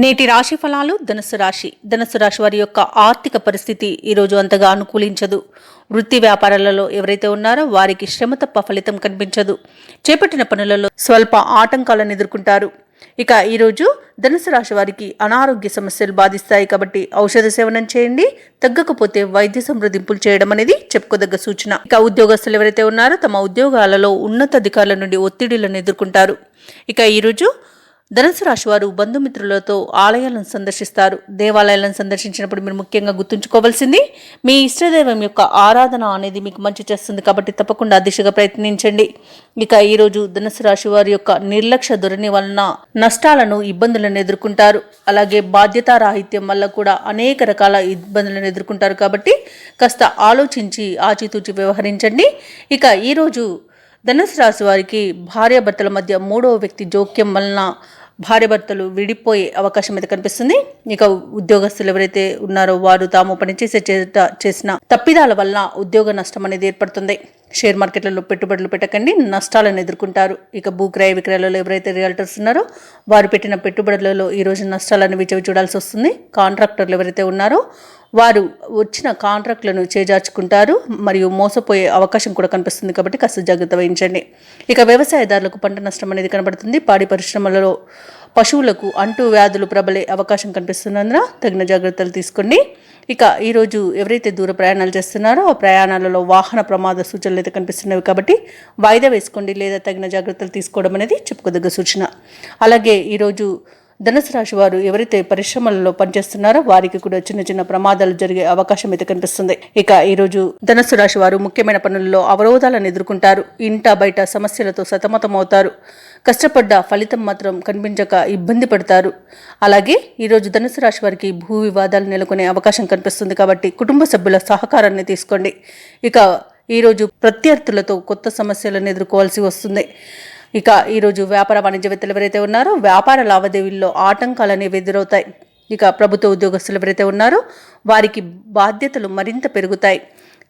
నేటి రాశి ఫలాలు. ధనుసు రాశి వారి యొక్క ఆర్థిక పరిస్థితి ఈరోజు అంతగా అనుకూలించదు. వృత్తి వ్యాపారాలలో ఎవరైతే ఉన్నారో వారికి శ్రమ తప్ప ఫలితం కనిపించదు. చేపట్టిన పనులలో స్వల్ప ఆటంకాలను ఎదుర్కొంటారు. ఇక ఈరోజు ధనుసు రాశి వారికి అనారోగ్య సమస్యలు బాధిస్తాయి కాబట్టి ఔషధ సేవనం చేయండి. తగ్గకపోతే వైద్య సంప్రదింపులు చేయడం అనేది చెప్పుకోదగ్గ సూచన. ఇక ఉద్యోగస్తులు ఎవరైతే ఉన్నారో తమ ఉద్యోగాలలో ఉన్నతాధికారుల నుండి ఒత్తిడిలను ఎదుర్కొంటారు. ఇక ఈరోజు ధనుసు రాశి వారు బంధుమిత్రులతో ఆలయాలను సందర్శిస్తారు. దేవాలయాలను సందర్శించినప్పుడు మీరు ముఖ్యంగా గుర్తుంచుకోవాల్సింది మీ ఇష్టదైవం యొక్క ఆరాధన అనేది మీకు మంచి చేస్తుంది కాబట్టి తప్పకుండా ఆ దిశగా ప్రయత్నించండి. ఇక ఈరోజు ధనుసు రాశి వారి యొక్క నిర్లక్ష్య ధోరణి వలన నష్టాలను, ఇబ్బందులను ఎదుర్కొంటారు. అలాగే బాధ్యతారాహిత్యం వల్ల కూడా అనేక రకాల ఇబ్బందులను ఎదుర్కొంటారు కాబట్టి కాస్త ఆలోచించి ఆచితూచి వ్యవహరించండి. ఇక ఈరోజు ధనుసు రాశి వారికి భార్యాభర్తల మధ్య మూడవ వ్యక్తి జోక్యం వలన భార్యాభర్తలు విడిపోయే అవకాశం అయితే కనిపిస్తుంది. ఇక ఉద్యోగస్తులు ఎవరైతే ఉన్నారో వారు తాము చేసిన తప్పిదాల వల్ల ఉద్యోగ నష్టం అనేది ఏర్పడుతుంది. షేర్ మార్కెట్లలో పెట్టుబడులు పెట్టకండి, నష్టాలను ఎదుర్కొంటారు. ఇక భూక్రయ విక్రయాలలో ఎవరైతే రియల్టర్స్ ఉన్నారో వారు పెట్టిన పెట్టుబడులలో ఈ రోజు నష్టాలను విచవి చూడాల్సి వస్తుంది. కాంట్రాక్టర్లు ఎవరైతే ఉన్నారో వారు వచ్చిన కాంట్రాక్టులను చేజార్చుకుంటారు మరియు మోసపోయే అవకాశం కూడా కనిపిస్తుంది కాబట్టి కాస్త జాగ్రత్త వహించండి. ఇక వ్యవసాయదారులకు పంట నష్టం అనేది కనబడుతుంది. పాడి పరిశ్రమలలో పశువులకు అంటు వ్యాధులు ప్రబలే అవకాశం కనిపిస్తున్నందున తగిన జాగ్రత్తలు తీసుకోండి. ఇక ఈరోజు ఎవరైతే దూర ప్రయాణాలు చేస్తున్నారో ఆ ప్రయాణాలలో వాహన ప్రమాద సూచనలు అయితే కనిపిస్తున్నవి కాబట్టి వాయిదా వేసుకోండి లేదా తగిన జాగ్రత్తలు తీసుకోవడం అనేది చెప్పుకోదగ్గ సూచన. అలాగే ఈరోజు ధనుసు రాశి వారు ఎవరైతే పరిశ్రమలలో పనిచేస్తున్నారో వారికి కూడా చిన్న చిన్న ప్రమాదాలు జరిగే అవకాశం అయితే కనిపిస్తుంది. ఇక ఈరోజు ధనుసు రాశి వారు ముఖ్యమైన పనుల్లో అవరోధాలను ఎదుర్కొంటారు. ఇంట బయట సమస్యలతో సతమతమవుతారు. కష్టపడ్డ ఫలితం మాత్రం కనిపించక ఇబ్బంది పడతారు. అలాగే ఈరోజు ధనుసు రాశి వారికి భూ వివాదాలు నెలకొనే అవకాశం కనిపిస్తుంది కాబట్టి కుటుంబ సభ్యుల సహకారాన్ని తీసుకోండి. ఇక ఈరోజు ప్రత్యర్థులతో కొత్త సమస్యలను ఎదుర్కోవాల్సి వస్తుంది. ఇక ఈరోజు వ్యాపార వాణిజ్యవేత్తలు ఎవరైతే ఉన్నారో వ్యాపార లావాదేవీల్లో ఆటంకాలు అనేవి ఎదురవుతాయి. ఇక ప్రభుత్వ ఉద్యోగస్తులు ఎవరైతే ఉన్నారో వారికి బాధ్యతలు మరింత పెరుగుతాయి.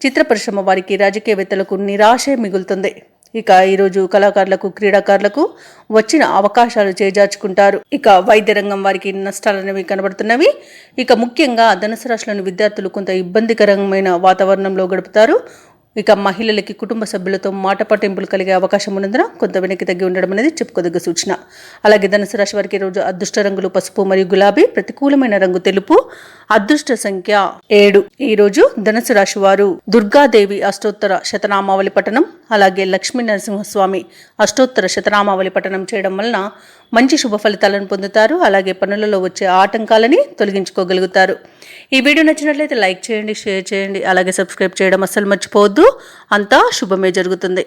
చిత్ర పరిశ్రమ వారికి, రాజకీయవేత్తలకు నిరాశ మిగులుతుంది. ఇక ఈరోజు కళాకారులకు, క్రీడాకారులకు వచ్చిన అవకాశాలు చేజార్చుకుంటారు. ఇక వైద్య రంగం వారికి నష్టాలనేవి కనబడుతున్నవి. ఇక ముఖ్యంగా ధనుసు రాశిలోని విద్యార్థులు కొంత ఇబ్బందికరమైన వాతావరణంలో గడుపుతారు. ఇక మహిళలకి కుటుంబ సభ్యులతో మాట పట్టింపులు కలిగే అవకాశం ఉన్నందున కొంత వెనక్కి తగ్గి ఉండడం అనేది చెప్పుకోదగ్గ సూచన. అలాగే ధనుసు రాశి వారికి ఈరోజు అదృష్ట రంగులు పసుపు మరియు గులాబీ, ప్రతికూలమైన రంగు తెలుపు, అదృష్ట సంఖ్య 7. ఈరోజు ధనుసు రాశి వారు దుర్గాదేవి అష్టోత్తర శతనామావళి పఠనం అలాగే లక్ష్మీ నరసింహస్వామి అష్టోత్తర శతనామావళి పఠనం చేయడం వలన మంచి శుభ ఫలితాలను పొందుతారు. అలాగే పనులలో వచ్చే ఆటంకాలని తొలగించుకోగలుగుతారు. ఈ వీడియో నచ్చినట్లయితే లైక్ చేయండి, షేర్ చేయండి, అలాగే సబ్స్క్రైబ్ చేయడం అస్సలు మర్చిపోవద్దు. అంతా శుభమే జరుగుతుంది.